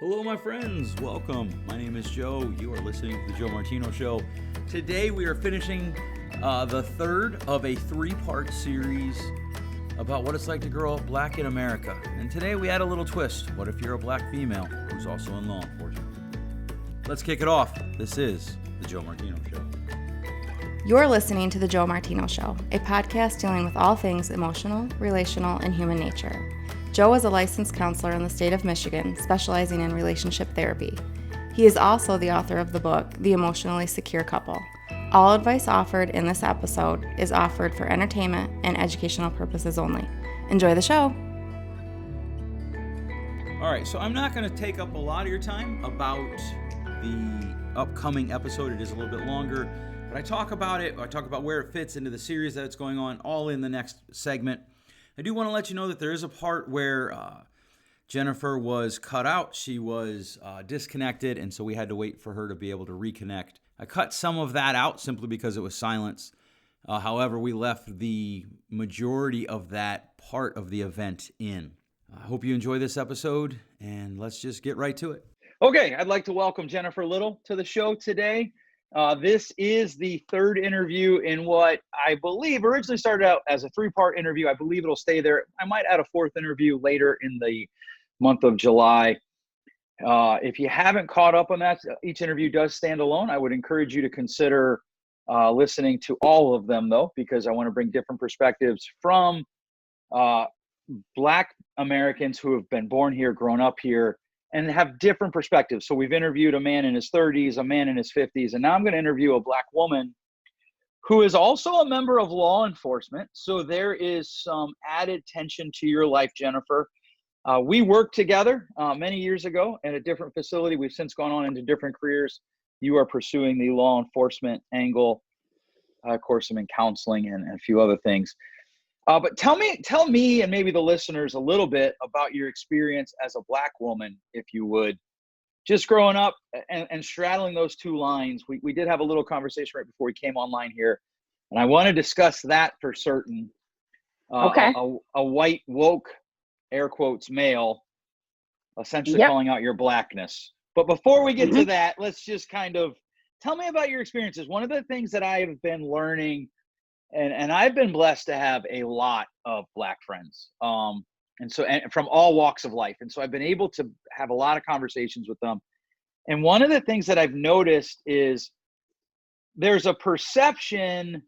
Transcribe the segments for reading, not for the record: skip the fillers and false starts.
Hello, my friends. Welcome. My name is Joe. You are listening to the Joe Martino Show. Today, we are finishing the third of a three-part series about what it's like to grow up black in America. And today, we add a little twist. What if you're a black female who's also in law enforcement? Let's kick it off. This is the Joe Martino Show. You're listening to the Joe Martino Show, a podcast dealing with all things emotional, relational, and human nature. Joe is a licensed counselor in the state of Michigan, specializing in relationship therapy. He is also the author of the book, The Emotionally Secure Couple. All advice offered in this episode is offered for entertainment and educational purposes only. Enjoy the show. All right, so I'm not going to take up a lot of your time about the upcoming episode. It is a little bit longer, but I talk about it. I talk about where it fits into the series that's going on, all in the next segment. I do want to let you know that there is a part where Jennifer was cut out. She was disconnected, and so we had to wait for her to be able to reconnect. I cut some of that out simply because it was silence. However, we left the majority of that part of the event in. I hope you enjoy this episode, and let's just get right to it. Okay, I'd like to welcome Jennifer Little to the show today. This is the third interview in what I believe originally started out as a three-part interview. I believe it'll stay there. I might add a fourth interview later in the month of July. If you haven't caught up on that, each interview does stand alone. I would encourage you to consider listening to all of them, though, because I want to bring different perspectives from Black Americans who have been born here, grown up here, and have different perspectives. So we've interviewed a man in his 30s, a man in his 50s, and now I'm going to interview a Black woman who is also a member of law enforcement. So there is some added tension to your life, Jennifer. We worked together many years ago at a different facility. We've since gone on into different careers. You are pursuing the law enforcement angle. Of course, I'm in counseling and a few other things. But tell me and maybe the listeners a little bit about your experience as a Black woman, if you would. Just growing up and straddling those two lines. We did have a little conversation right before we came online here, and I want to discuss that for certain. Okay. A white, woke, air quotes, male, essentially calling out your Blackness. But before we get to that, let's just kind of tell me about your experiences. One of the things that I have been learning, and I've been blessed to have a lot of Black friends, and from all walks of life. And so I've been able to have a lot of conversations with them. And one of the things that I've noticed is there's a perception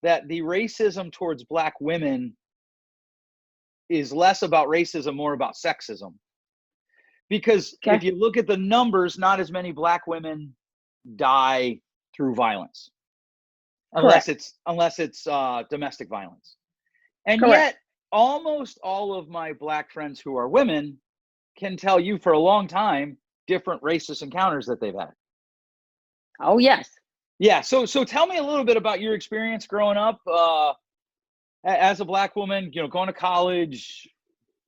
that the racism towards Black women is less about racism, more about sexism. Because if you look at the numbers, not as many Black women die through violence. Unless it's domestic violence. And yet almost all of my Black friends who are women can tell you for a long time different racist encounters that they've had. Oh, yes. Yeah. So tell me a little bit about your experience growing up as a Black woman, going to college,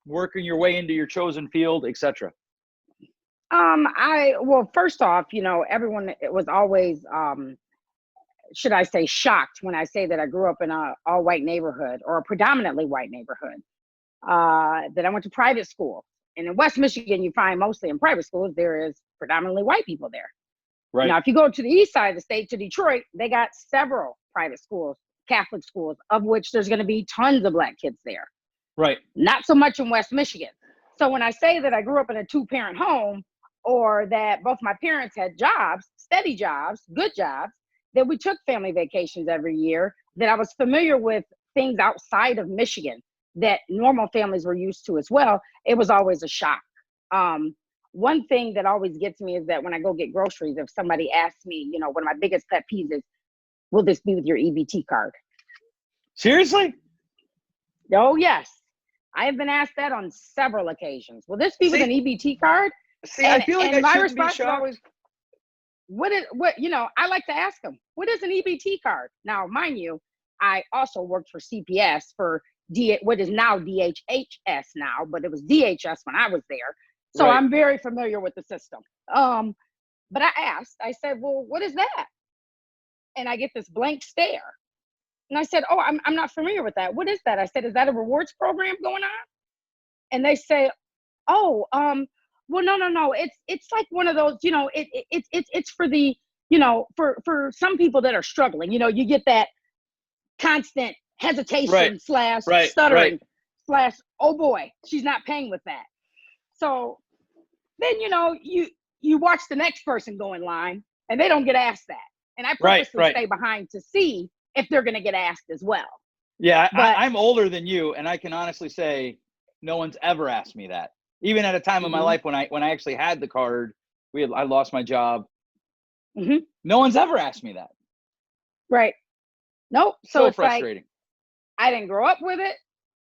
working your way into your chosen field, etc. Well, first off, everyone was always should I say shocked when I say that I grew up in a all white neighborhood or a predominantly white neighborhood, that I went to private school. And in West Michigan, you find mostly in private schools, there is predominantly white people there. Right. Now, if you go to the east side of the state, to Detroit, they got several private schools, Catholic schools, of which there's going to be tons of Black kids there. Right. Not so much in West Michigan. So when I say that I grew up in a two-parent home, or that both my parents had jobs, steady jobs, good jobs, that we took family vacations every year, that I was familiar with things outside of Michigan that normal families were used to as well, it was always a shock. One thing that always gets me is that when I go get groceries, if somebody asks me, one of my biggest pet peeves is, will this be with your EBT card? Seriously? Oh, yes. I have been asked that on several occasions. Will this be with an EBT card? I feel like my I shouldn't response be is always, I like to ask them, what is an EBT card? Now, mind you, I also worked for CPS for what is now DHHS now, but it was DHS when I was there. So I'm very familiar with the system. But I said, well, what is that? And I get this blank stare. And I said, oh, I'm not familiar with that. What is that? I said, is that a rewards program going on? And they say, oh, Well, no. It's like one of those, it's for the, for some people that are struggling. You get that constant hesitation Right. slash Right. stuttering Right. slash, oh boy, she's not paying with that. So then, you watch the next person go in line and they don't get asked that. And I purposely stay behind to see if they're going to get asked as well. Yeah, But I'm older than you, and I can honestly say no one's ever asked me that. Even at a time in my life when I actually had the card, I lost my job. No one's ever asked me that. Right. Nope. So it's frustrating. Like, I didn't grow up with it.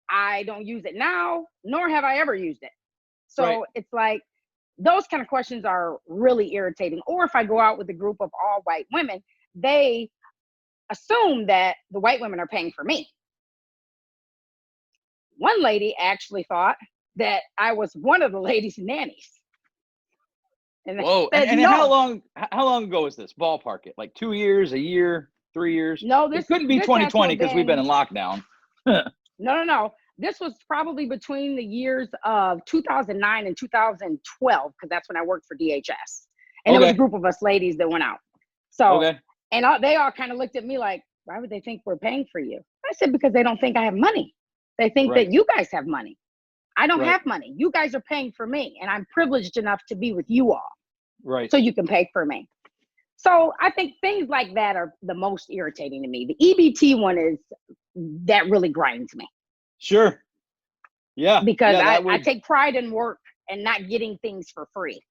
I don't use it now, nor have I ever used it. So it's like those kind of questions are really irritating. Or if I go out with a group of all white women, they assume that the white women are paying for me. One lady actually thought that I was one of the ladies' nannies. And whoa! And no. How long ago was this? Ballpark it, like 2 years, a year, 3 years? No, this couldn't be 2020 because we've been in lockdown. No. This was probably between the years of 2009 and 2012, because that's when I worked for DHS. And it was a group of us ladies that went out. So, and they all kind of looked at me like, why would they think we're paying for you? I said, because they don't think I have money. They think that you guys have money. I don't have money. You guys are paying for me, and I'm privileged enough to be with you all. Right. So you can pay for me. So I think things like that are the most irritating to me. The EBT one that really grinds me. Sure. Yeah. Because I take pride in work and not getting things for free.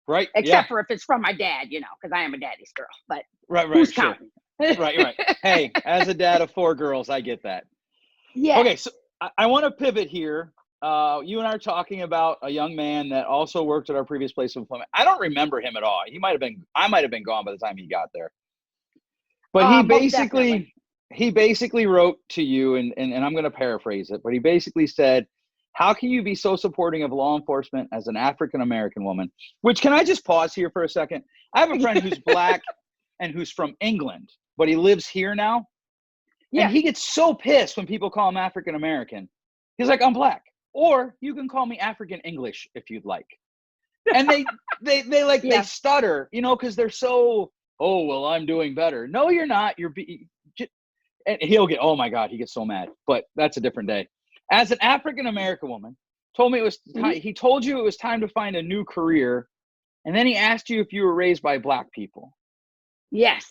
Right. Except for if it's from my dad, because I am a daddy's girl. But who's counting? Right. Hey, as a dad of 4 girls, I get that. Yeah. Okay, so I want to pivot here. You and I are talking about a young man that also worked at our previous place of employment. I don't remember him at all. I might have been gone by the time he got there. But he basically wrote to you, and I'm going to paraphrase it, but he basically said, how can you be so supporting of law enforcement as an African-American woman? Which, can I just pause here for a second? I have a friend who's black and who's from England, but he lives here now. And he gets so pissed when people call him African-American. He's like, I'm black. Or you can call me African English if you'd like. And they stutter, because they're so, oh, well, I'm doing better. No, you're not. And he'll get, oh my God, he gets so mad. But that's a different day. As an African-American woman, he told you it was time to find a new career. And then he asked you if you were raised by black people. Yes.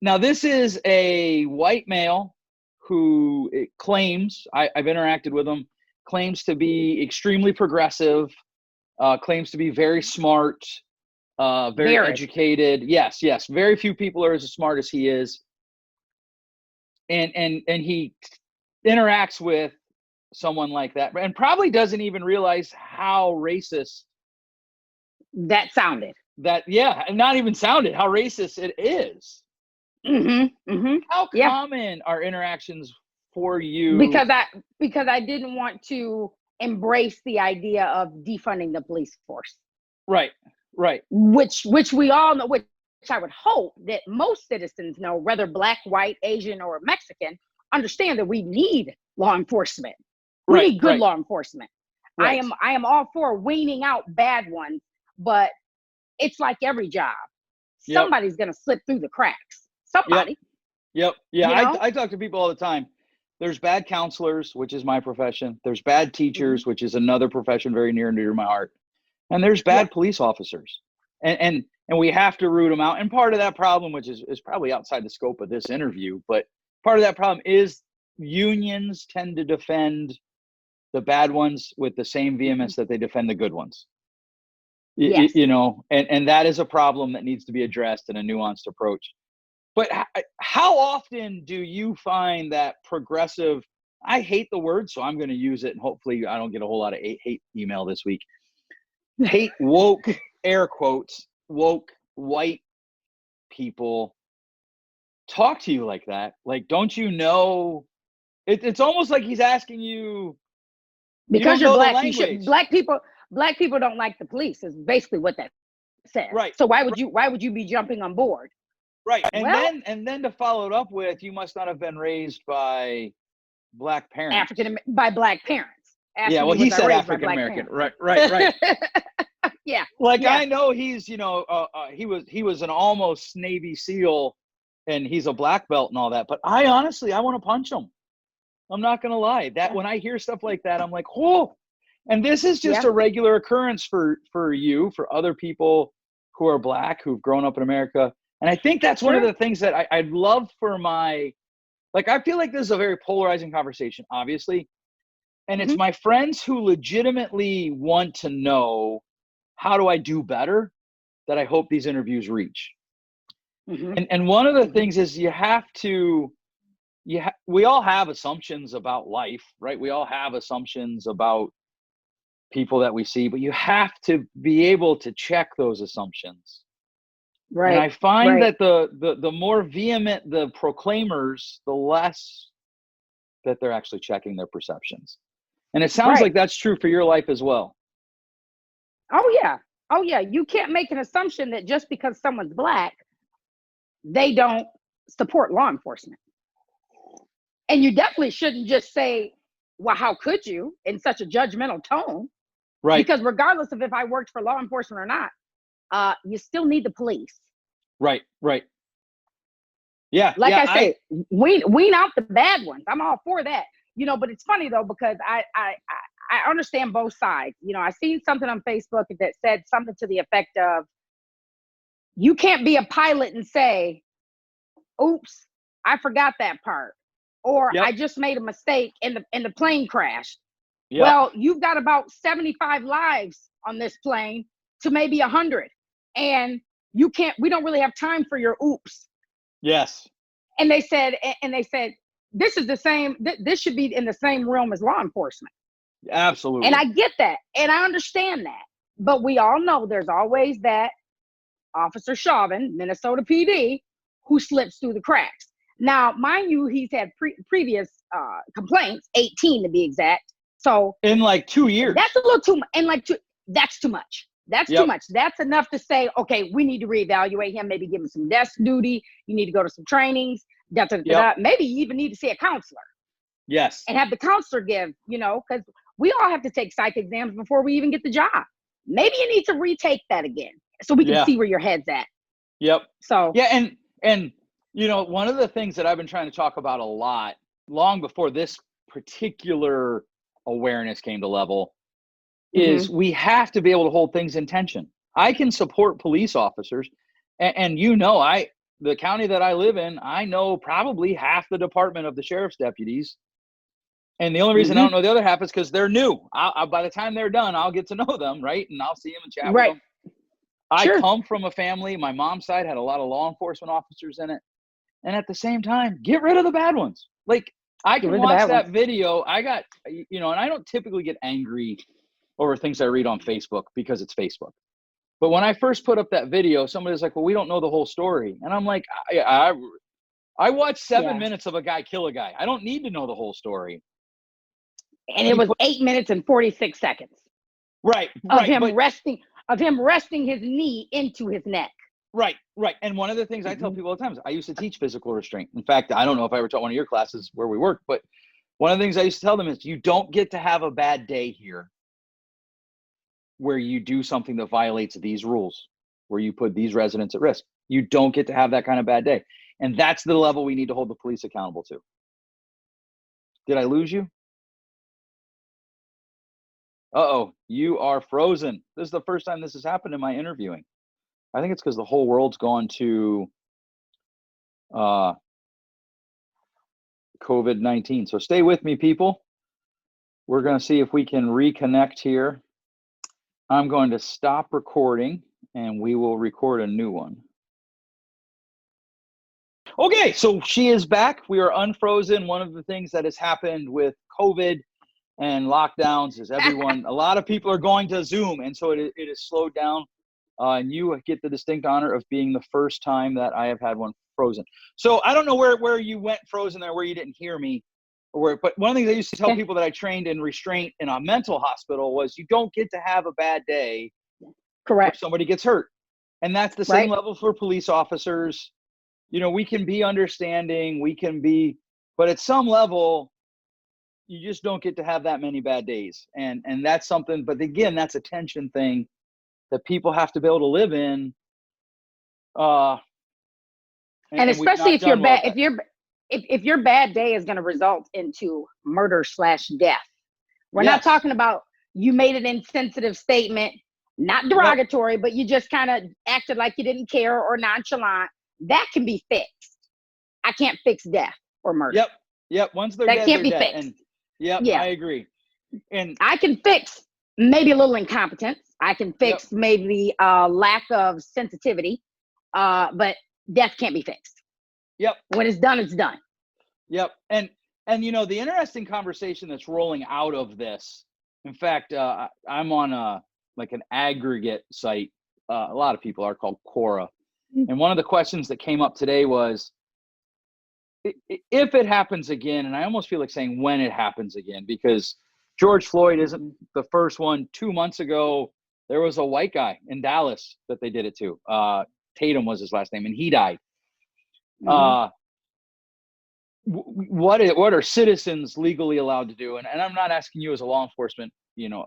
Now, this is a white male who claims, I've interacted with him, claims to be extremely progressive, claims to be very smart, very educated. Yes. Very few people are as smart as he is. And he interacts with someone like that and probably doesn't even realize how racist that sounded. Not even sounded, how racist it is. How common are interactions for you? Because I didn't want to embrace the idea of defunding the police force. Right. Which we all know, which I would hope that most citizens know, whether black, white, Asian, or Mexican, understand that we need law enforcement. We need good law enforcement. Right. I am all for weaning out bad ones, but it's like every job. Somebody's going to slip through the cracks. Somebody. Yep. Yeah. I talk to people all the time. There's bad counselors, which is my profession. There's bad teachers, which is another profession very near and dear to my heart. And there's bad police officers. And we have to root them out. And part of that problem, which is probably outside the scope of this interview, but part of that problem is unions tend to defend the bad ones with the same vehemence that they defend the good ones. And that is a problem that needs to be addressed in a nuanced approach. But how often do you find that progressive, I hate the word, so I'm going to use it, and hopefully I don't get a whole lot of hate email this week. Hate woke, air quotes, woke white people talk to you like that? Like, don't you know? It's almost like he's asking you. Because you're black, black people don't like the police, is basically what that says. Right. So why would you be jumping on board? Right. And then to follow it up with, you must not have been raised by black parents. By black parents. Well, he said African American. Right. Yeah. Like, Yeah. I know he's, he was an almost Navy SEAL, and he's a black belt and all that, but I want to punch him. I'm not going to lie. That when I hear stuff like that, I'm like, oh, and this is just a regular occurrence for you, for other people who are black, who've grown up in America. And I think that's one of the things that I'd love for I feel like this is a very polarizing conversation, obviously. And it's my friends who legitimately want to know, how do I do better, that I hope these interviews reach. And one of the things is we all have assumptions about life, right? We all have assumptions about people that we see, but you have to be able to check those assumptions. Right. And I find that the more vehement the proclaimers, the less that they're actually checking their perceptions. And it sounds like that's true for your life as well. Oh yeah. You can't make an assumption that just because someone's black, they don't support law enforcement. And you definitely shouldn't just say, well, how could you, in such a judgmental tone? Right. Because regardless of if I worked for law enforcement or not, you still need the police. Right. Yeah. Like I say, wean out the bad ones. I'm all for that. But it's funny though, because I understand both sides. I seen something on Facebook that said something to the effect of, you can't be a pilot and say, oops, I forgot that part. Or I just made a mistake and the plane crashed. Yep. Well, you've got about 75 lives on this plane to maybe 100. And we don't really have time for your oops. Yes. And they said, this is the same, this should be in the same realm as law enforcement. Absolutely. And I get that. And I understand that. But we all know there's always that Officer Chauvin, Minnesota PD, who slips through the cracks. Now, mind you, he's had previous complaints, 18 to be exact. So in like 2 years. That's a little too much. That's too much. That's too much. That's enough to say, okay, we need to reevaluate him, maybe give him some desk duty. You need to go to some trainings. Maybe you even need to see a counselor. Yes. And have the counselor give, because we all have to take psych exams before we even get the job. Maybe you need to retake that again so we can see where your head's at. Yep. So and one of the things that I've been trying to talk about a lot, long before this particular awareness came to level, is we have to be able to hold things in tension. I can support police officers, and the county that I live in, I know probably half the department of the sheriff's deputies. And the only reason I don't know the other half is because they're new. By the time they're done, I'll get to know them, right? And I'll see them and chat with them. I come from a family, my mom's side had a lot of law enforcement officers in it. And at the same time, get rid of the bad ones. Like, I can watch that video. I got, and I don't typically get angry over things I read on Facebook because it's Facebook. But when I first put up that video, somebody was like, well, we don't know the whole story. And I'm like, I watched 7 minutes of a guy kill a guy. I don't need to know the whole story. And it was 8 minutes and 46 seconds. Right. Of him resting his knee into his neck. Right. And one of the things I tell people all the time is I used to teach physical restraint. In fact, I don't know if I ever taught one of your classes where we worked, but one of the things I used to tell them is you don't get to have a bad day here where you do something that violates these rules, where you put these residents at risk. You don't get to have that kind of bad day. And that's the level we need to hold the police accountable to. Did I lose you? Uh-oh, you are frozen. This is the first time this has happened in my interviewing. I think it's because the whole world's gone to COVID-19. So stay with me, people. We're going to see if we can reconnect here. I'm going to stop recording and we will record a new one. Okay, so she is back. We are unfrozen. One of the things that has happened with COVID and lockdowns is a lot of people are going to Zoom. And so it is slowed down. And you get the distinct honor of being the first time that I have had one frozen. So I don't know where you went frozen there, where you didn't hear me, but one of the things I used to tell people that I trained in restraint in a mental hospital was you don't get to have a bad day. Correct. If somebody gets hurt. And that's the same level for police officers. We can be understanding, but at some level, you just don't get to have that many bad days. And that's something, but again, that's a tension thing that people have to be able to live in. And especially if if your bad day is going to result into murder/death. We're not talking about you made an insensitive statement, not derogatory, but you just kind of acted like you didn't care or nonchalant. That can be fixed. I can't fix death or murder. Yep. Once they're that dead, can't they're be dead. fixed. And I agree. And I can fix maybe a little incompetence. I can fix maybe lack of sensitivity, but death can't be fixed. When it's done, it's done. And the interesting conversation that's rolling out of this. In fact, I'm on an aggregate site. A lot of people are, called Quora. And one of the questions that came up today was, if it happens again, and I almost feel like saying when it happens again, because George Floyd isn't the first one. 2 months ago, there was a white guy in Dallas that they did it to. Tatum was his last name, and he died. What are citizens legally allowed to do? And I'm not asking you as a law enforcement,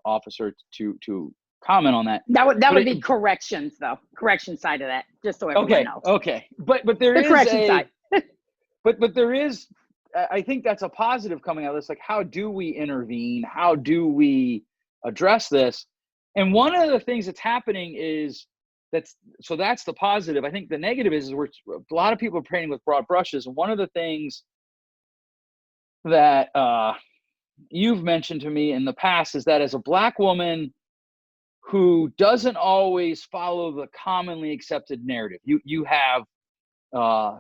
officer to comment on that. That would be corrections, though. Correction side of that, just so everyone knows. Okay. But there is correction side. but there is, I think that's a positive coming out of this. Like, how do we intervene? How do we address this? And one of the things that's happening is that's the positive. I think the negative is a lot of people are painting with broad brushes. And one of the things that you've mentioned to me in the past is that as a Black woman who doesn't always follow the commonly accepted narrative, you have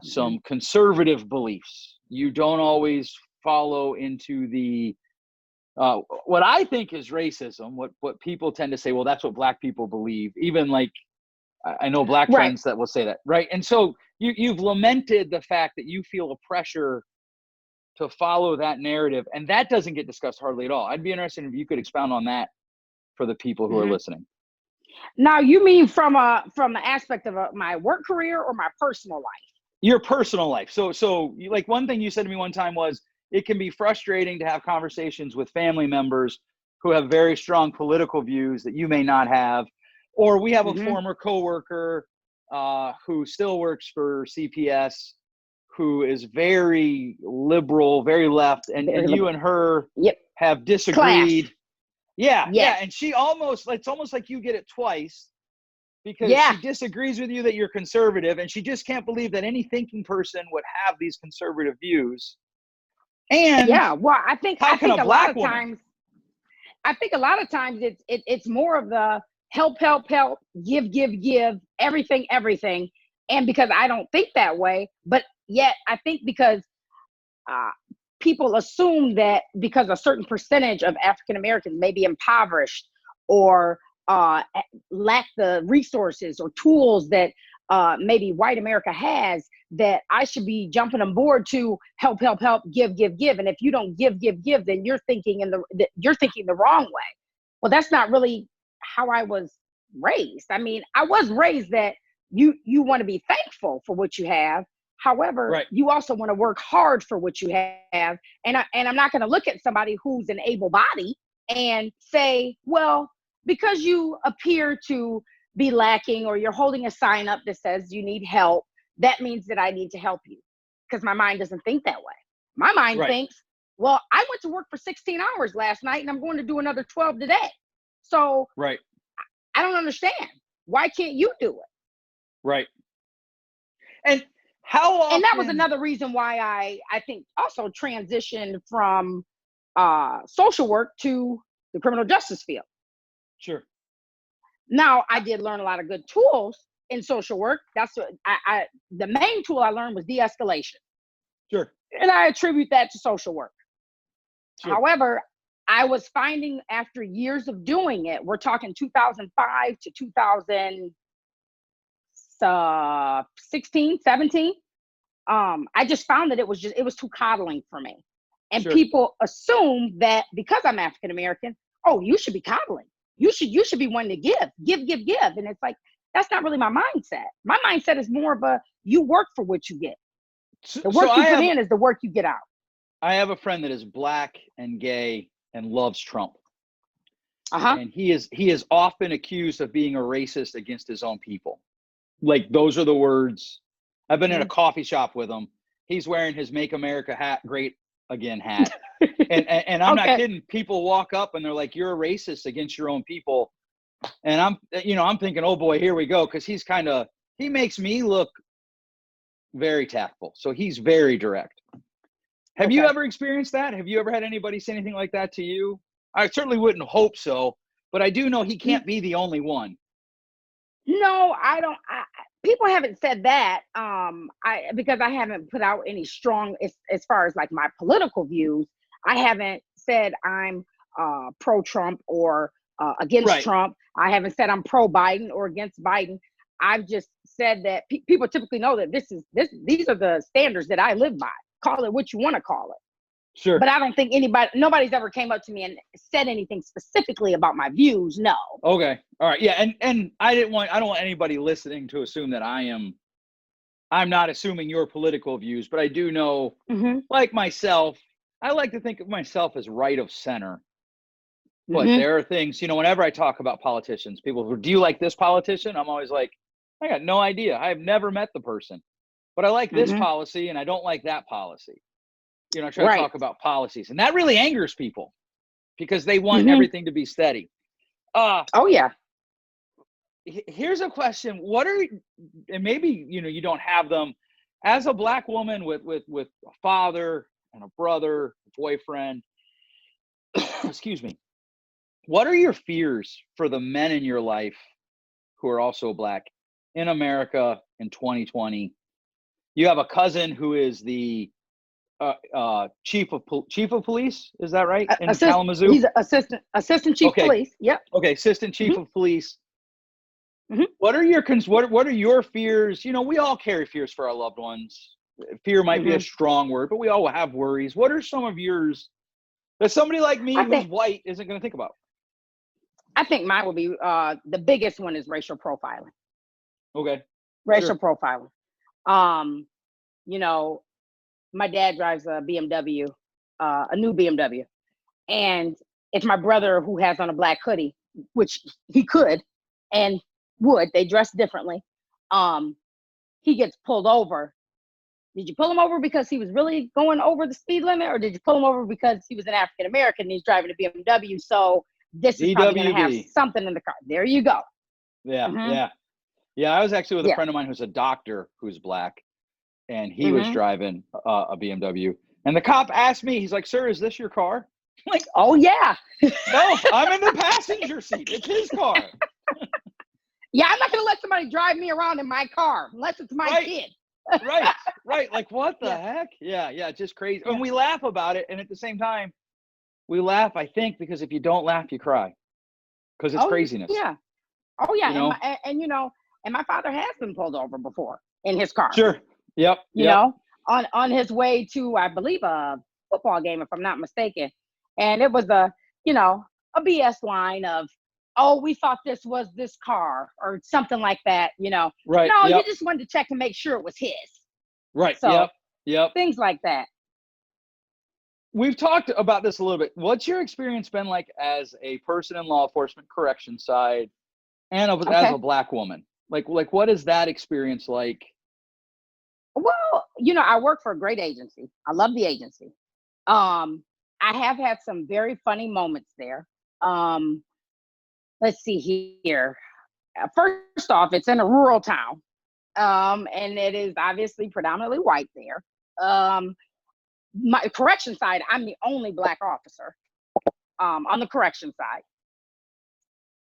some conservative beliefs. You don't always follow into the what I think is racism. What people tend to say, well, that's what Black people believe. Even like I know Black friends that will say that, right? And so you've lamented the fact that you feel a pressure to follow that narrative, and that doesn't get discussed hardly at all. I'd be interested if you could expound on that for the people who are listening. Now, you mean from the aspect of my work career or my personal life? Your personal life. So like one thing you said to me one time was, it can be frustrating to have conversations with family members who have very strong political views that you may not have. Or we have a former coworker who still works for CPS, who is very liberal, very left, and you and her have disagreed. Clash. Yeah. And it's almost like you get it twice, because she disagrees with you that you're conservative, and she just can't believe that any thinking person would have these conservative views. And I think a lot of times it's more of the help, give, everything. And because I don't think that way, but yet I think because people assume that because a certain percentage of African Americans may be impoverished or lack the resources or tools that maybe white America has, that I should be jumping on board to help, give. And if you don't give, then you're thinking the wrong way. Well, that's not really how I was raised. I mean, I was raised that you want to be thankful for what you have. However, you also want to work hard for what you have. And I'm not going to look at somebody who's an able body and say, well, because you appear to be lacking or you're holding a sign up that says you need help, that means that I need to help you. Because my mind doesn't think that way. My mind thinks, well, I went to work for 16 hours last night and I'm going to do another 12 today. So I don't understand. Why can't you do it? Right. And how often? And that was another reason why I think also transitioned from social work to the criminal justice field. Sure. Now, I did learn a lot of good tools in social work. That's what the main tool I learned was de-escalation. Sure. And I attribute that to social work. Sure. However, I was finding after years of doing it, we're talking 2005 to 2016, 17. I just found that it was too coddling for me. And people assume that because I'm African American, oh, you should be coddling. You should be one to give. And it's like, that's not really my mindset. My mindset is more of you work for what you get. The work you put in is the work you get out. I have a friend that is Black and gay and loves Trump. Uh-huh. and he is often accused of being a racist against his own people. Like, those are the words. I've been in a coffee shop with him. He's wearing his Make America Great Again hat. And I'm not kidding. People walk up and they're like, "You're a racist against your own people." And I'm thinking, oh boy, here we go. Cause he makes me look very tactful. So he's very direct. Have you ever experienced that? Have you ever had anybody say anything like that to you? I certainly wouldn't hope so, but I do know he can't be the only one. No, I don't. People haven't said that. Because I haven't put out any strong, as far as like my political views. I haven't said I'm pro-Trump or against Trump. I haven't said I'm pro-Biden or against Biden. I've just said that people typically know that these are the standards that I live by. Call it what you want to call it. Sure. But I don't think nobody's ever came up to me and said anything specifically about my views. No. Okay. All right. Yeah. And I don't want anybody listening to assume that I'm not assuming your political views, but I do know, like myself, I like to think of myself as right of center. But there are things, whenever I talk about politicians, people who, do you like this politician? I'm always like, I got no idea. I've never met the person, but I like this policy and I don't like that policy. I try to talk about policies, and that really angers people because they want everything to be steady. Oh yeah. Here's a question. And maybe, you don't have them, as a Black woman with a father and a brother, a boyfriend, excuse me. What are your fears for the men in your life who are also Black in America in 2020? You have a cousin who is the chief of police. Is that right? In Kalamazoo? He's assistant chief police. Yep. Okay. Assistant chief of police. What are your fears? We all carry fears for our loved ones. Fear might be a strong word, but we all have worries. What are some of yours that somebody like me who's white isn't going to think about? I think mine will be the biggest one is racial profiling. Okay. Racial profiling. My dad drives a BMW, a new BMW, and it's my brother who has on a black hoodie, which he could and would. They dress differently. He gets pulled over. Did you pull him over because he was really going over the speed limit, or did you pull him over because he was an African American and he's driving a BMW? So this is probably going to have something in the car. There you go. Yeah. I was actually with a friend of mine who's a doctor who's Black, and he was driving a BMW. And the cop asked me, he's like, "Sir, is this your car?" I'm like, "Oh yeah." No, I'm in the passenger seat. It's his car. Yeah, I'm not going to let somebody drive me around in my car unless it's my kid. Right. Like, what the heck? Yeah, just crazy. And we laugh about it, and at the same time, we laugh, I think, because if you don't laugh, you cry. Because it's craziness. Yeah. Oh yeah. And my father has been pulled over before in his car. Sure. Yep. On his way to, I believe, a football game, if I'm not mistaken. And it was a BS line of, "Oh, we thought this was this car," or something like that, Right. No, you just wanted to check to make sure it was his. Right. So, Yep. Things like that. We've talked about this a little bit. What's your experience been like as a person in law enforcement correction side and as a Black woman? Like what is that experience like? Well, I work for a great agency. I love the agency. I have had some very funny moments there. Let's see here. First off, it's in a rural town. And it is obviously predominantly white there. My correction side, I'm the only Black officer on the correction side.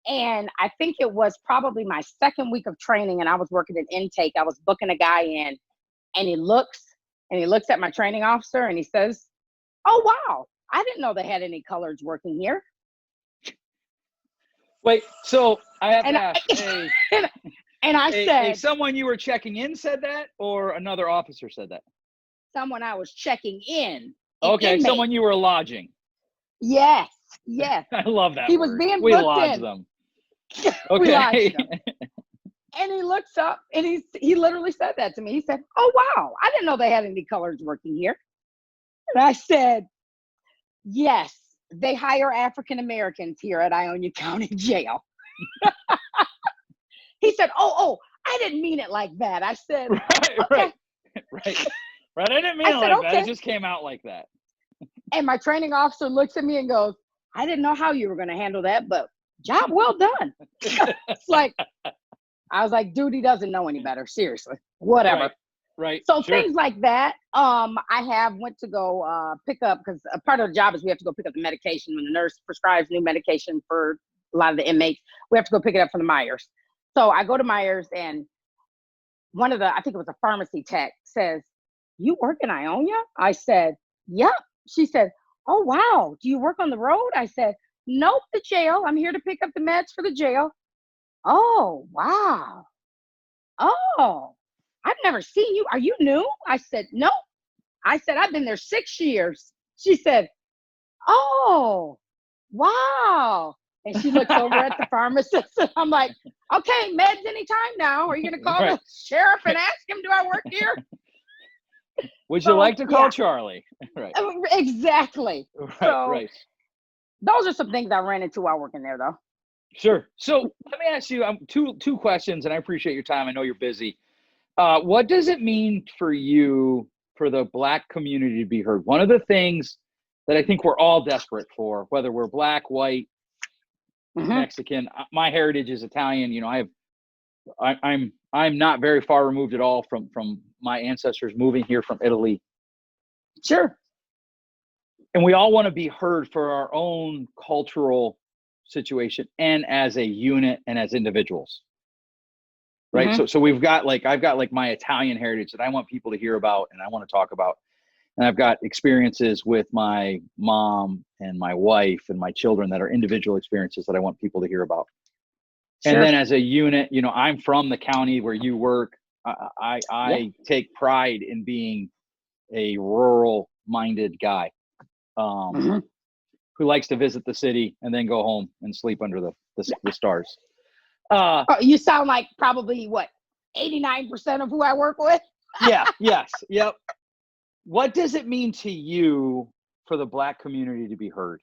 And I think it was probably my second week of training, and I was working an intake. I was booking a guy in, and he looks at my training officer and he says, "Oh, wow, I didn't know they had any coloreds working here." Wait, so I have to ask, and I said, someone you were checking in said that, or another officer said that? Someone I was checking in. Okay, inmate. Someone you were lodging. Yes. I love that. He word. was being we booked lodge in. them. We Okay. lodged him. And he looks up and he literally said that to me. He said, "Oh, wow, I didn't know they had any colors working here." And I said, "Yes, they hire African Americans here at Ionia County Jail. He said, oh, I didn't mean it like that. I said, okay. Right. I didn't mean I it said, like that. okay. It just came out like that. And my training officer looks at me and goes, I didn't know how you were going to handle that, but job well done. It's like, I was like, dude, he doesn't know any better. Seriously, whatever. Right. So sure. things like that. I went to go pick up, because a part of the job is we have to go pick up the medication when the nurse prescribes new medication for a lot of the inmates. We have to go pick it up from the Myers. So I go to Myers, and one of the, I think it was a pharmacy tech, says, "You work in Ionia?" I said, "Yep." She said, "Oh, wow. Do you work on the road?" I said, "Nope, the jail. I'm here to pick up the meds for the jail." "Oh, wow. Oh, I've never seen you. Are you new?" I said, "Nope." I said, "I've been there 6 years." She said, "Oh, wow." And she looks over at the pharmacist, and I'm like, "Okay, meds anytime now. Are you going to call the sheriff and ask him, do I work here?" Would you like to call Charlie? Right. Exactly. Right. Those are some things I ran into while working there, though. Sure. So let me ask you two questions, and I appreciate your time. I know you're busy. What does it mean for you for the Black community to be heard? One of the things that I think we're all desperate for, whether we're Black, white, Mexican. My heritage is Italian. You know, I'm not very far removed at all from my ancestors moving here from Italy. Sure. And we all want to be heard for our own cultural situation and as a unit and as individuals. Right. So I've got my Italian heritage that I want people to hear about and I want to talk about. And I've got experiences with my mom and my wife and my children that are individual experiences that I want people to hear about. Sure. And then as a unit, you know, I'm from the county where you work. I take pride in being a rural minded guy who likes to visit the city and then go home and sleep under the stars. You sound like probably 89% of who I work with. Yep. What does it mean to you for the Black community to be heard?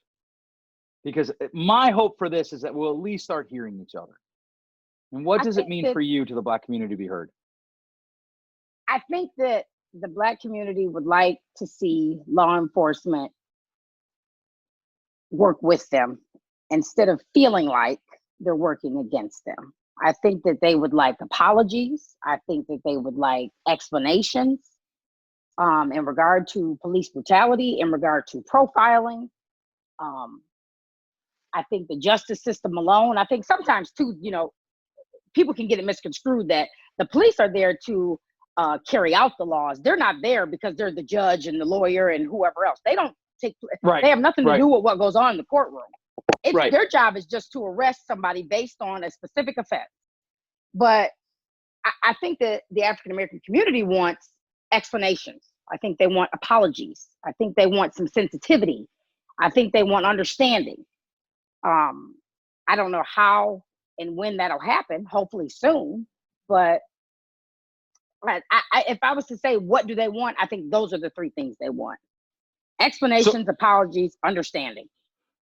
Because my hope for this is that we'll at least start hearing each other. And what does it mean for you to the Black community to be heard? I think that the Black community would like to see law enforcement work with them instead of feeling like they're working against them. I think that they would like apologies. I think that they would like explanations in regard to police brutality, in regard to profiling. I think the justice system alone, I think sometimes too, you know, people can get it misconstrued that the police are there to carry out the laws. They're not there because they're the judge and the lawyer and whoever else. They don't they have nothing to do with what goes on in the courtroom. Their job is just to arrest somebody based on a specific offense. But I think that the African American community wants explanations. I think they want apologies. I think they want some sensitivity. I think they want understanding. I don't know how and when that'll happen, hopefully soon. But if I was to say, what do they want? I think those are the three things they want. Explanations, apologies, understanding.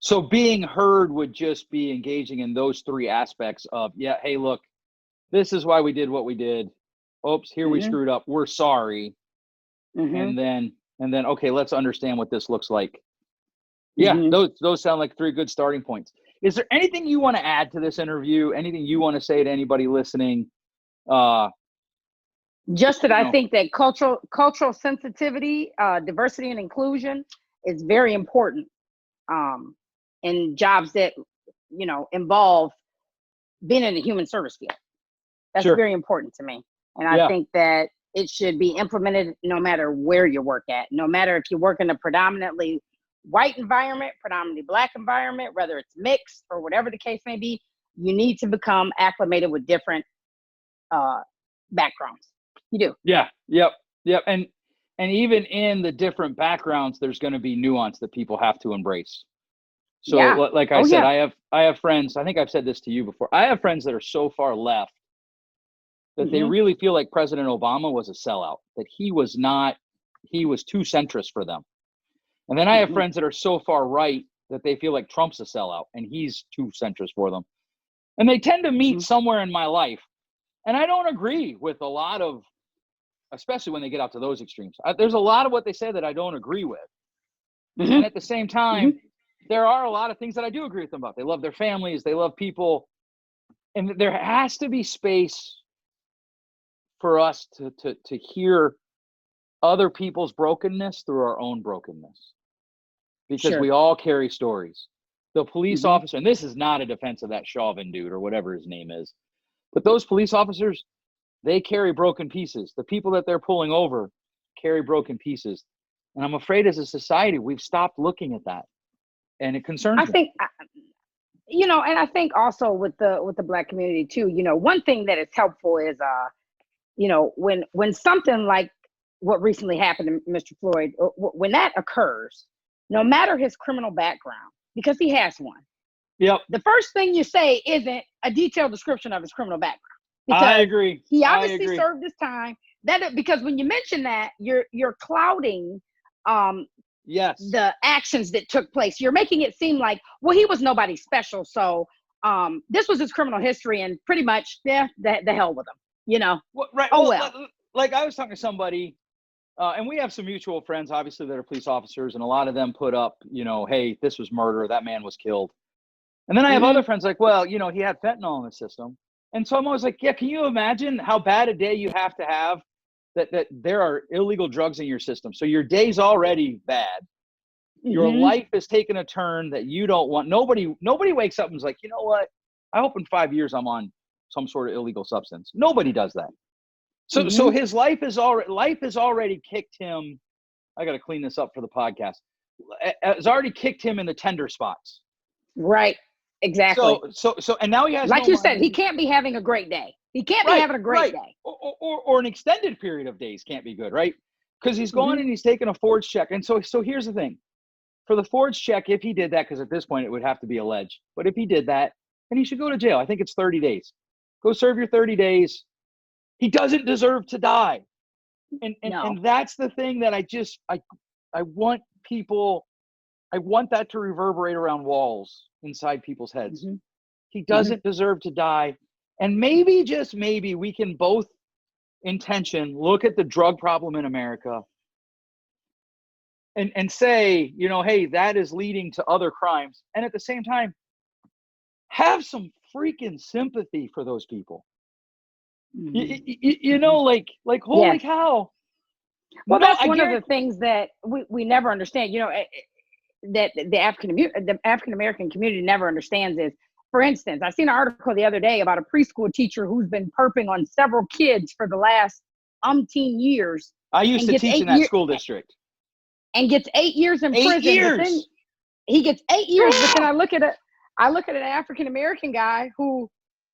So being heard would just be engaging in those three aspects of, hey, look, this is why we did what we did. Oops, here we screwed up. We're sorry. And then, okay, let's understand what this looks like. Yeah, those sound like three good starting points. Is there anything you want to add to this interview? Anything you want to say to anybody listening? Just that I think that cultural sensitivity, diversity and inclusion is very important in jobs that, you know, involve being in the human service field. That's very important to me. And I think that it should be implemented no matter where you work at, no matter if you work in a predominantly white environment, predominantly Black environment, whether it's mixed or whatever the case may be, you need to become acclimated with different backgrounds. You do. Yeah. Yep. And even in the different backgrounds, there's going to be nuance that people have to embrace. So like I said, I have friends, I think I've said this to you before. I have friends that are so far left that they really feel like President Obama was a sellout, that he was too centrist for them. And then I have friends that are so far right that they feel like Trump's a sellout and he's too centrist for them. And they tend to meet somewhere in my life. And I don't agree with a lot of, especially when they get out to those extremes. There's a lot of what they say that I don't agree with. And at the same time, there are a lot of things that I do agree with them about. They love their families. They love people. And there has to be space for us to hear other people's brokenness through our own brokenness. Because we all carry stories. The police officer, and this is not a defense of that Chauvin dude or whatever his name is, but those police officers, they carry broken pieces. The people that they're pulling over carry broken pieces. And I'm afraid as a society, we've stopped looking at that. And it concerns me. I think, you know, and I think also with the Black community too, you know, one thing that is helpful is, you know, when something like what recently happened to Mr. Floyd, when that occurs, no matter his criminal background, because he has one. Yep. The first thing you say isn't a detailed description of his criminal background. Because I agree. He obviously served his time. Because when you mention that, you're clouding the actions that took place. You're making it seem like, well, he was nobody special. So this was his criminal history, and pretty much, the hell with him. You know. Well, right. Oh well. Like I was talking to somebody. And we have some mutual friends, obviously, that are police officers, and a lot of them put up, you know, hey, this was murder, that man was killed. And then I have other friends like, well, you know, he had fentanyl in the system. And so I'm always like, yeah, can you imagine how bad a day you have to have that there are illegal drugs in your system? So your day's already bad. Your life has taken a turn that you don't want. Nobody wakes up and is like, you know what? I hope in 5 years I'm on some sort of illegal substance. Nobody does that. So his life has already kicked him. I got to clean this up for the podcast. It's already kicked him in the tender spots. Right. Exactly. So and now he has, like you said, he can't be having a great day. He can't be having a great day. Or an extended period of days can't be good, right? Because he's gone and he's taken a forged check. And so here's the thing. For the forged check, if he did that, because at this point it would have to be alleged, but if he did that, then he should go to jail. I think it's 30 days. Go serve your 30 days. He doesn't deserve to die. And that's the thing that I want people, I want that to reverberate around walls inside people's heads. He doesn't deserve to die. And maybe, just maybe, we can both intention look at the drug problem in America and say, you know, hey, that is leading to other crimes. And at the same time, have some freaking sympathy for those people. You know, like holy cow. Well, that's one of the things that we never understand. You know, that the African American community never understands is, for instance, I seen an article the other day about a preschool teacher who's been perping on several kids for the last umpteen years. I used to teach in that school district. And gets 8 years in prison. 8 years. But then he gets 8 years, but then I look at an African American guy who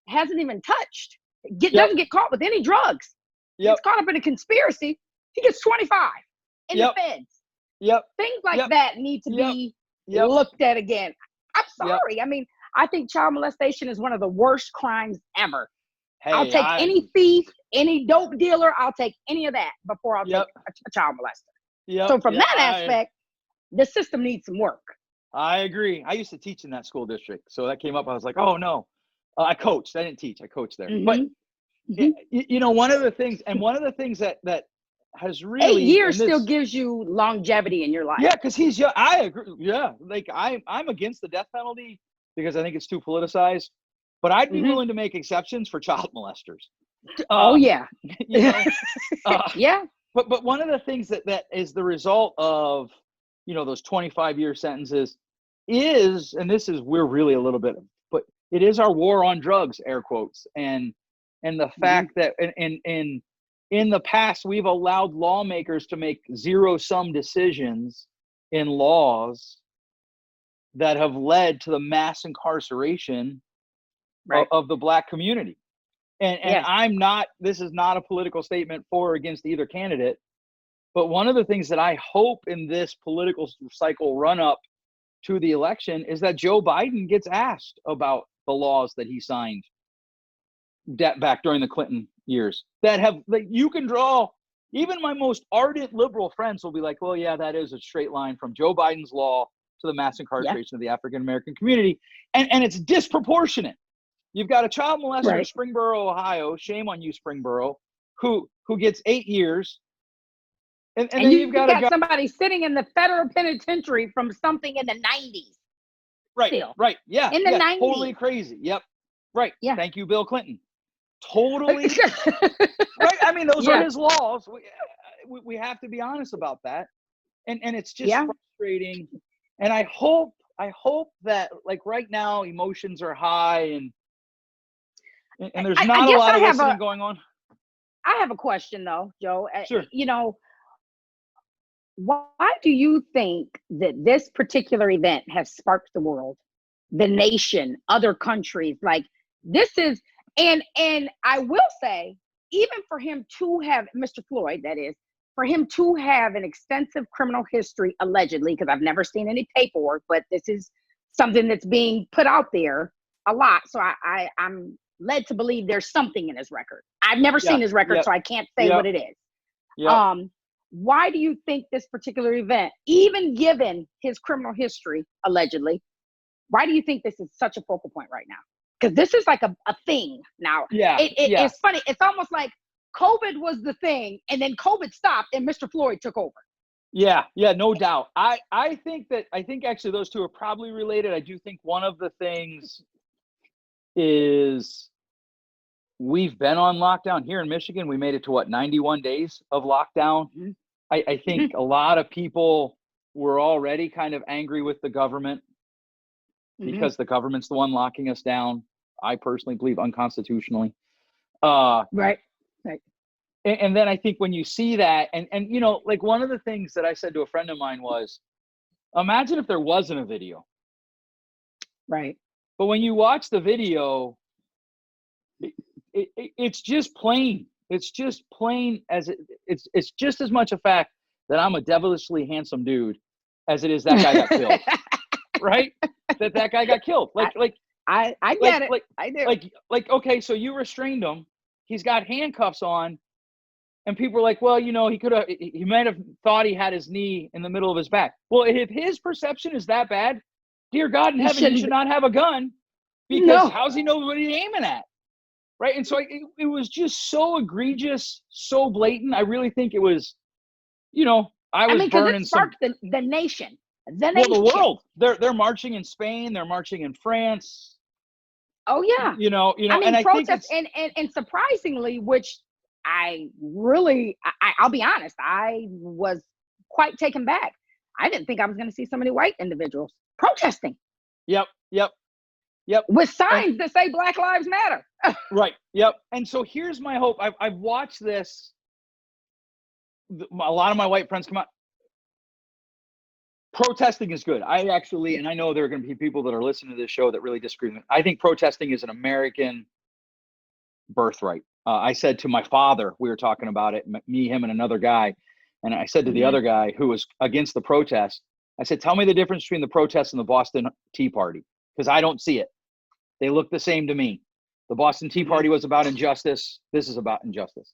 hasn't even touched. Doesn't get caught with any drugs. Gets caught up in a conspiracy. He gets 25 in the feds. Things like that need to be looked at again. I'm sorry. I mean, I think child molestation is one of the worst crimes ever. Hey, I'll take any thief, any dope dealer. I'll take any of that before I'll take a child molester. So from that aspect, the system needs some work. I agree. I used to teach in that school district. So that came up. I was like, oh no. I coached. I didn't teach. I coached there. But you know, one of the things that has really 8 years still gives you longevity in your life. Yeah, because he's young. I agree. Yeah, like I'm against the death penalty because I think it's too politicized. But I'd be willing to make exceptions for child molesters. You know, But one of the things that is the result of, you know, those 25-year sentences is, and this is, we're really a little bit, but it is our war on drugs, air quotes, and the fact that in the past we've allowed lawmakers to make zero-sum decisions in laws that have led to the mass incarceration of the Black community. And I'm not, this is not a political statement for or against either candidate, but one of the things that I hope in this political cycle run up to the election is that Joe Biden gets asked about the laws that he signed back during the Clinton years that have, like, you can draw, even my most ardent liberal friends will be like, well, yeah, that is a straight line from Joe Biden's law to the mass incarceration of the African American community, and it's disproportionate. You've got a child molester in Springboro, Ohio. Shame on you, Springboro, who gets 8 years, and then you've got somebody sitting in the federal penitentiary from something in the 90s. Right, still. right, yeah, In the 90s. totally crazy. Yep, right. Yeah. Thank you, Bill Clinton. Totally right. I mean, those are his laws. We have to be honest about that, and it's just frustrating. And I hope that, like, right now emotions are high and there's not a lot of listening going on. I have a question though, Joe. Sure. You know, why do you think that this particular event has sparked the world, the nation, other countries? Like, this is, and I will say, even for him to have, Mr. Floyd, that is, for him to have an extensive criminal history, allegedly, because I've never seen any paperwork, but this is something that's being put out there a lot. So I'm led to believe there's something in his record. I've never seen his record, so I can't say what it is. Why do you think this particular event, even given his criminal history, allegedly, why do you think this is such a focal point right now? Because this is like a thing now. It's funny. It's almost like COVID was the thing, and then COVID stopped, and Mr. Floyd took over. Yeah, no doubt. I think actually those two are probably related. I do think one of the things is we've been on lockdown here in Michigan. We made it to 91 days of lockdown. Mm-hmm. I think a lot of people were already kind of angry with the government because the government's the one locking us down. I personally believe unconstitutionally. Right. And then I think when you see that, and you know, like, one of the things that I said to a friend of mine was, imagine if there wasn't a video. Right. But when you watch the video, it's just plain. It's just plain as it's just as much a fact that I'm a devilishly handsome dude as it is that guy got killed. Right? That guy got killed. I get it. I do. Like, okay, so you restrained him. He's got handcuffs on, and people are like, well, you know, he might have thought he had his knee in the middle of his back. Well, if his perception is that bad, dear God in heaven, he should not have a gun, because how's he know what he's aiming at? Right. And so it was just so egregious, so blatant. I really think it was, you know, I was burning it sparked the nation. The world. They're marching in Spain. They're marching in France. Oh yeah. You know. I mean, and protests, and surprisingly, which I'll be honest, I was quite taken back. I didn't think I was going to see so many white individuals protesting. Yep. With signs that say Black Lives Matter. Right. Yep. And so here's my hope. I've watched this. A lot of my white friends come out. Protesting is good. I actually, and I know there are going to be people that are listening to this show that really disagree with me. I think protesting is an American birthright. I said to my father, we were talking about it, me, him, and another guy. And I said to the other guy who was against the protest, I said, tell me the difference between the protest and the Boston Tea Party, because I don't see it. They look the same to me. The Boston Tea Party was about injustice. This is about injustice.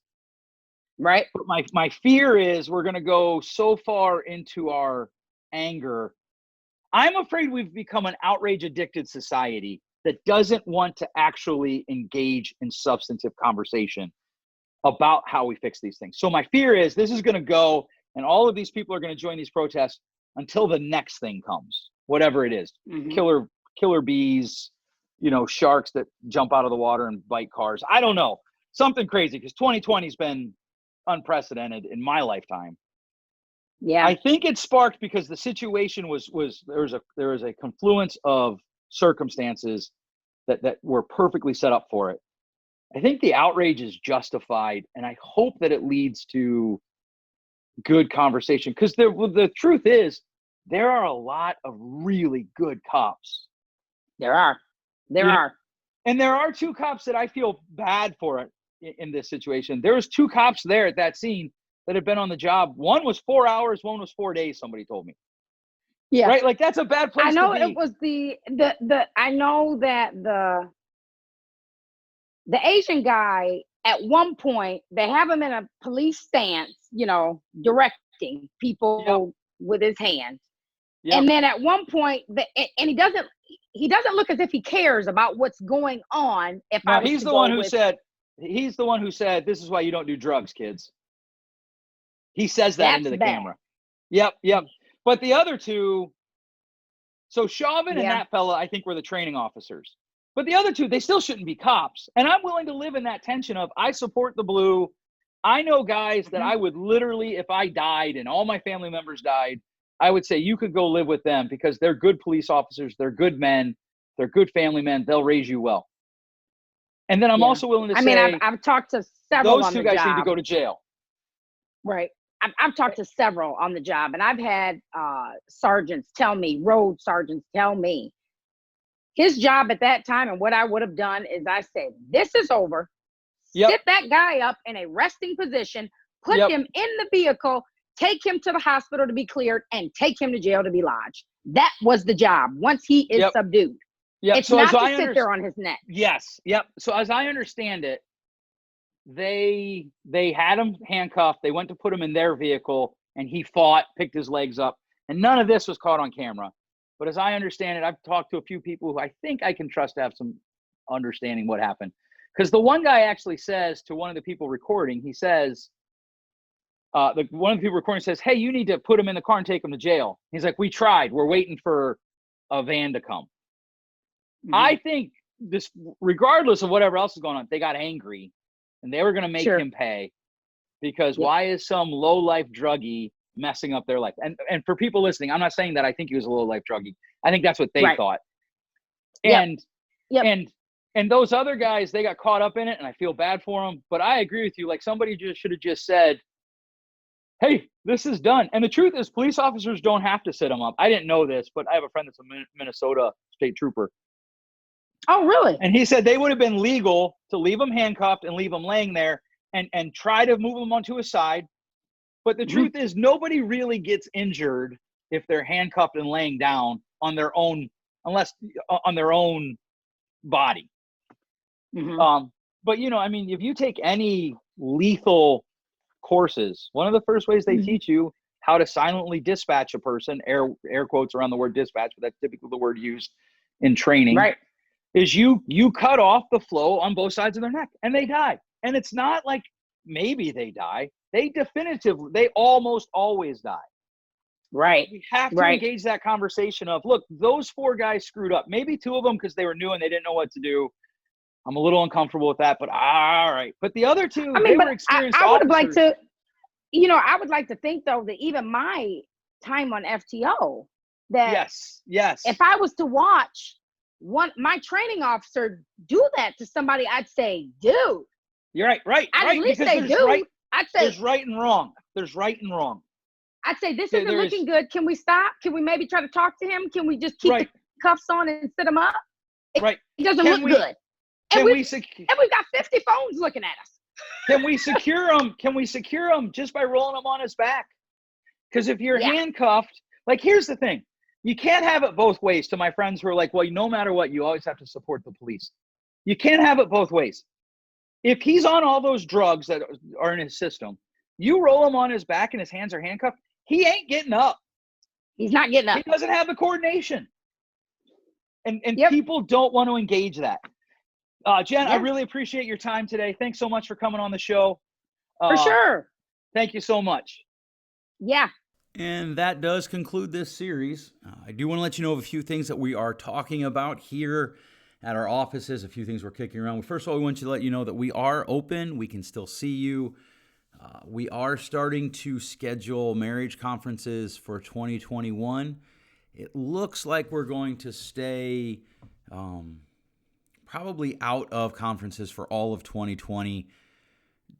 Right. But my fear is we're going to go so far into our anger. I'm afraid we've become an outrage addicted society that doesn't want to actually engage in substantive conversation about how we fix these things. So my fear is this is going to go, and all of these people are going to join these protests until the next thing comes, whatever it is. Killer bees, you know, sharks that jump out of the water and bite cars. I don't know, something crazy, because 2020 has been unprecedented in my lifetime. Yeah, I think it sparked because the situation was there was a confluence of circumstances that were perfectly set up for it. I think the outrage is justified, and I hope that it leads to good conversation, because the truth is there are a lot of really good cops. There are. And there are two cops that I feel bad for in this situation. There was two cops there at that scene that had been on the job. One was 4 hours, one was 4 days, somebody told me. Yeah. Right? Like, that's a bad place to be. I know it was I know that the Asian guy, at one point, they have him in a police stance, you know, directing people with his hands. Yep. And then at one point, and he doesn't look as if he cares about what's going on. If No, I was he's to the go one who with, said, this is why you don't do drugs, kids. He says that That's into the bad. camera. Yep. But the other two, so Chauvin and that fella, I think, were the training officers. But the other two, they still shouldn't be cops. And I'm willing to live in that tension of, I support the blue. I know guys that I would literally, if I died and all my family members died, I would say you could go live with them because they're good police officers. They're good men. They're good family men. They'll raise you well. And then I'm also willing to say, I've talked to several those on two the guys job. need to go to jail. Right. I've talked to several on the job, and I've had road sergeants tell me his job at that time, and what I would have done is I said, this is over. Sit that guy up in a resting position, put him in the vehicle, take him to the hospital to be cleared, and take him to jail to be lodged. That was the job once he is subdued. It's So not to sit there on his neck. Yes. So as I understand it, they had him handcuffed. They went to put him in their vehicle, and he fought, picked his legs up, and none of this was caught on camera. But as I understand it, I've talked to a few people who I think I can trust to have some understanding what happened. Because the one guy actually says to one of the people recording, he says, one of the people recording says, hey, you need to put him in the car and take him to jail. He's like, we tried. We're waiting for a van to come. I think this, regardless of whatever else is going on, they got angry and they were going to make him pay because why is some low life druggie messing up their life? And for people listening, I'm not saying that I think he was a low life druggie. I think that's what they thought. And those other guys, they got caught up in it, and I feel bad for them. But I agree with you. Like, somebody just should have just said, hey, this is done. And the truth is, police officers don't have to sit them up. I didn't know this, but I have a friend that's a Minnesota state trooper. Oh, really? And he said they would have been legal to leave him handcuffed and leave him laying there and try to move him onto his side. But the truth is, nobody really gets injured if they're handcuffed and laying down on their own, unless on their own body. But, I mean, if you take any lethal courses, one of the first ways they teach you how to silently dispatch a person, air quotes around the word dispatch, but that's typically the word used in training, is you cut off the flow on both sides of their neck and they die. And it's not like maybe they die. They almost always die. Right. We have to engage that conversation of, look, those 4 guys screwed up. Maybe 2 of them because they were new and they didn't know what to do. I'm a little uncomfortable with that, but all right. But the other 2, they were experienced I would have officers. liked to, I would like to think, though, that even my time on FTO, that yes, if I was to watch my training officer do that to somebody, I'd say, dude. You're right. I'd at least say, dude. I'd say there's right and wrong. There's right and wrong. I'd say, this isn't looking good. Can we stop? Can we maybe try to talk to him? Can we just keep the cuffs on and sit him up? It doesn't look good. And we've got 50 phones looking at us. Can we secure him? Can we secure him just by rolling him on his back? Because if you're handcuffed, like, here's the thing. You can't have it both ways. To my friends who are like, well, no matter what, you always have to support the police. You can't have it both ways. If he's on all those drugs that are in his system, you roll him on his back and his hands are handcuffed, he ain't getting up. He's not getting up. He doesn't have the coordination. And people don't want to engage that. Jen, I really appreciate your time today. Thanks so much for coming on the show. For sure. Thank you so much. Yeah. And that does conclude this series. I do want to let you know of a few things that we are talking about here at our offices, a few things we're kicking around. First of all, we want to let you know that we are open. We can still see you. We are starting to schedule marriage conferences for 2021. It looks like we're going to stay probably out of conferences for all of 2020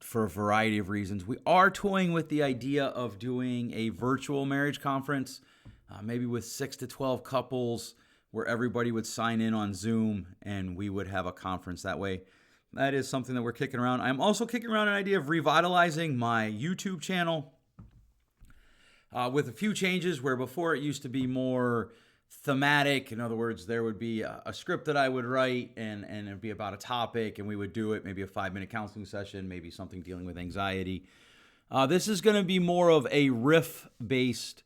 for a variety of reasons. We are toying with the idea of doing a virtual marriage conference, maybe with 6 to 12 couples, where everybody would sign in on Zoom and we would have a conference that way. That is something that we're kicking around. I'm also kicking around an idea of revitalizing my YouTube channel with a few changes, where before it used to be more thematic. In other words, there would be a script that I would write and it'd be about a topic, and we would do it, maybe a 5-minute counseling session, maybe something dealing with anxiety. This is going to be more of a riff-based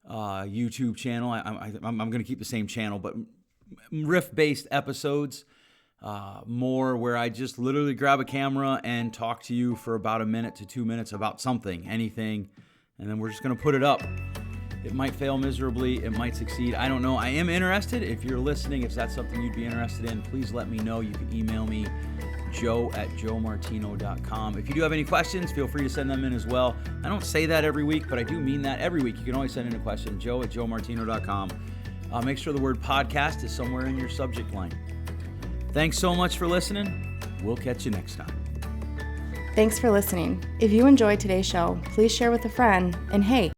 YouTube channel. I'm going to keep the same channel, but riff-based episodes, more where I just literally grab a camera and talk to you for about 1 minute to 2 minutes about something, anything, and then we're just going to put it up. It might fail miserably. It might succeed. I don't know. I am interested. If you're listening, if that's something you'd be interested in, please let me know. You can email me, joe@joemartino.com. If you do have any questions, feel free to send them in as well. I don't say that every week, but I do mean that every week. You can always send in a question, joe@joemartino.com. Make sure the word podcast is somewhere in your subject line. Thanks so much for listening. We'll catch you next time. Thanks for listening. If you enjoyed today's show, please share with a friend. And hey,